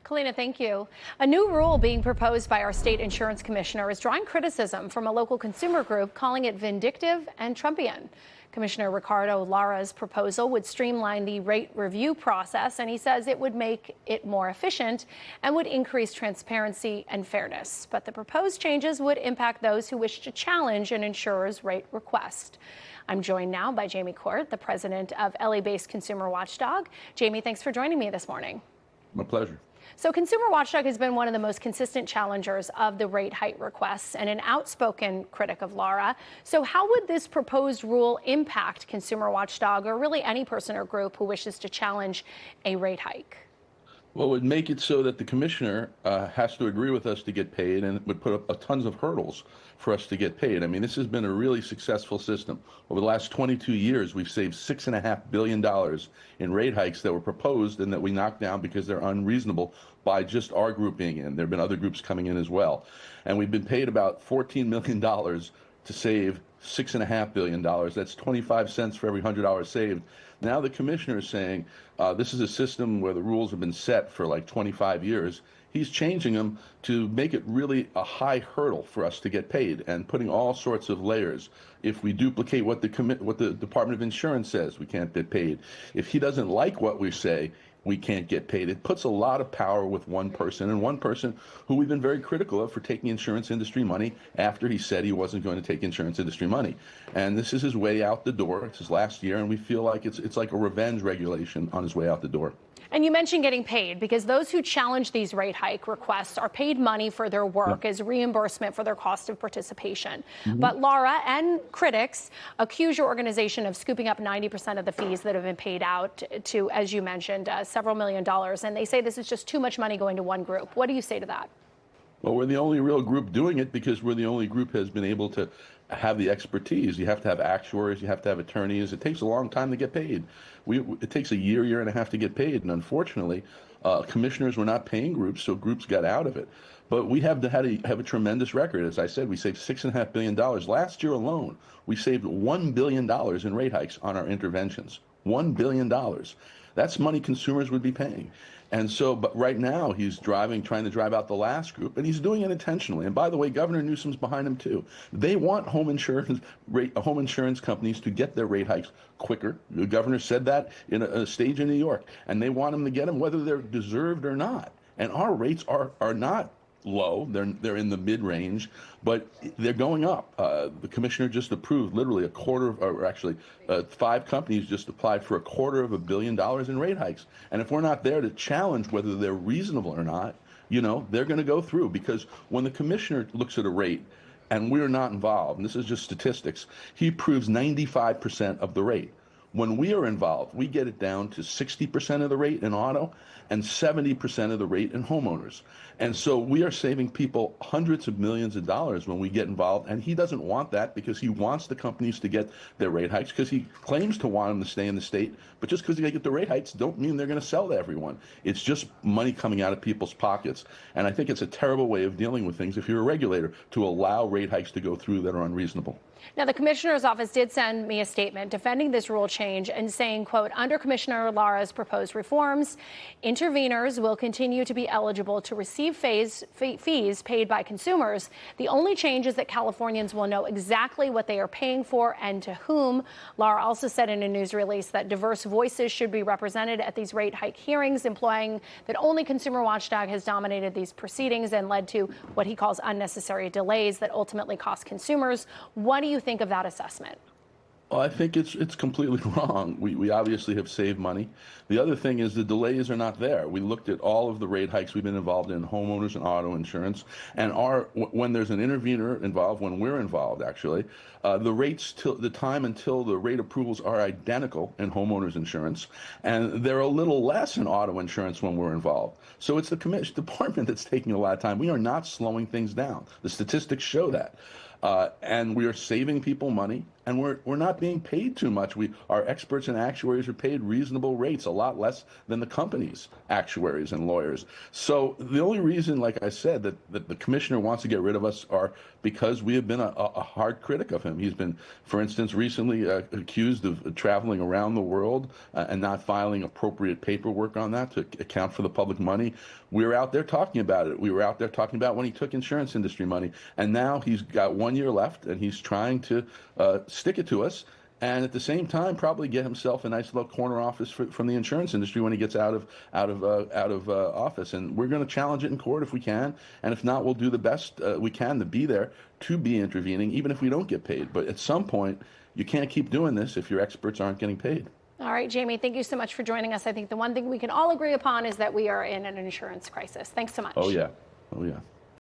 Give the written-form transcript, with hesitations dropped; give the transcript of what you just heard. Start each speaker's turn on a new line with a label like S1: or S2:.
S1: Kalina, thank you. A new rule being proposed by our state insurance commissioner is drawing criticism from a local consumer group, calling it vindictive and Trumpian. Commissioner Ricardo Lara's proposal would streamline the rate review process, and he says it would make it more efficient and would increase transparency and fairness. But the proposed changes would impact those who wish to challenge an insurer's rate request. I'm joined now by Jamie Court, the president of LA-based Consumer Watchdog. Jamie, thanks for joining me this morning.
S2: My pleasure.
S1: So Consumer Watchdog has been one of the most consistent challengers of the rate hike requests and an outspoken critic of Lara. So how would this proposed rule impact Consumer Watchdog or really any person or group who wishes to challenge a rate hike?
S2: Well, it would make it so that the commissioner has to agree with us to get paid, and it would put up tons of hurdles for us to get paid. I mean, this has been a really successful system. Over the last 22 years, we've saved $6.5 billion in rate hikes that were proposed and that we knocked down because they're unreasonable by just our group being in. There have been other groups coming in as well. And we've been paid about $14 million to save $6.5 billion. That's 25 cents for every $100 saved. Now the commissioner is saying this is a system where the rules have been set for like 25 years. He's changing them to make it really a high hurdle for us to get paid and putting all sorts of layers. If we duplicate what the Department of Insurance says, we can't get paid. If he doesn't like what we say, we can't get paid. It puts a lot of power with one person, and one person who we've been very critical of for taking insurance industry money after he said he wasn't going to take insurance industry money. And this is his way out the door. It's his last year, and we feel like it's like a revenge regulation on his way out the door.
S1: And you mentioned getting paid, because those who challenge these rate hike requests are paid money for their work as reimbursement for their cost of participation. But Lara and critics accuse your organization of scooping up 90% of the fees that have been paid out to, as you mentioned, several $1 million. And they say this is just too much money going to one group. What do you say to that?
S2: Well, we're the only real group doing it because we're the only group has been able to have the expertise. You have to have actuaries, you have to have attorneys. It takes a long time to get paid. It takes a year and a half to get paid. And unfortunately, commissioners were not paying groups, so groups got out of it. But we have had a tremendous record. As I said, we saved $6.5 billion. Last year alone, we saved $1 billion in rate hikes on our interventions. $1 billion. That's money consumers would be paying. And so, but right now he's trying to drive out the last group, and he's doing it intentionally. And by the way, Governor Newsom's behind him too. They want home insurance companies to get their rate hikes quicker. The governor said that in a stage in New York, and they want them to get them whether they're deserved or not. And our rates are not low. They're in the mid-range, but they're going up. The commissioner just approved literally a quarter of, or actually 5 companies just applied for $250 million in rate hikes. And if we're not there to challenge whether they're reasonable or not, they're going to go through, because when the commissioner looks at a rate and we're not involved, and this is just statistics, he approves 95% of the rate. When we are involved, we get it down to 60% of the rate in auto and 70% of the rate in homeowners. And so we are saving people hundreds of millions of dollars when we get involved. And he doesn't want that, because he wants the companies to get their rate hikes, because he claims to want them to stay in the state. But just because they get the rate hikes don't mean they're going to sell to everyone. It's just money coming out of people's pockets. And I think it's a terrible way of dealing with things if you're a regulator, to allow rate hikes to go through that are unreasonable.
S1: Now, the commissioner's office did send me a statement defending this rule change and saying, quote, under Commissioner Lara's proposed reforms, interveners will continue to be eligible to receive fees paid by consumers. The only change is that Californians will know exactly what they are paying for and to whom. Lara also said in a news release that diverse voices should be represented at these rate hike hearings, implying that only Consumer Watchdog has dominated these proceedings and led to what he calls unnecessary delays that ultimately cost consumers. What do you think of that assessment?
S2: Well, I think it's completely wrong. We obviously have saved money. The other thing is the delays are not there. We looked at all of the rate hikes we've been involved in, homeowners and auto insurance, and when there's an intervener involved, when we're involved, actually, the rates the time until the rate approvals are identical in homeowners insurance, and they're a little less in auto insurance when we're involved. So it's the department that's taking a lot of time. We are not slowing things down. The statistics show that. And we are saving people money, and we're not being paid too much. Our experts and actuaries are paid reasonable rates, a lot less than the company's actuaries and lawyers. So the only reason, like I said, that the commissioner wants to get rid of us are because we have been a hard critic of him. He's been, for instance, recently accused of traveling around the world and not filing appropriate paperwork on that to account for the public money. We were out there talking about it. We were out there talking about when he took insurance industry money. And now he's got 1 year left, and he's trying to stick it to us. And at the same time, probably get himself a nice little corner office from the insurance industry when he gets out of office. And we're going to challenge it in court if we can. And if not, we'll do the best we can to be there, to be intervening, even if we don't get paid. But at some point, you can't keep doing this if your experts aren't getting paid.
S1: All right, Jamie, thank you so much for joining us. I think the one thing we can all agree upon is that we are in an insurance crisis. Thanks so much.
S2: Oh, yeah. Oh, yeah.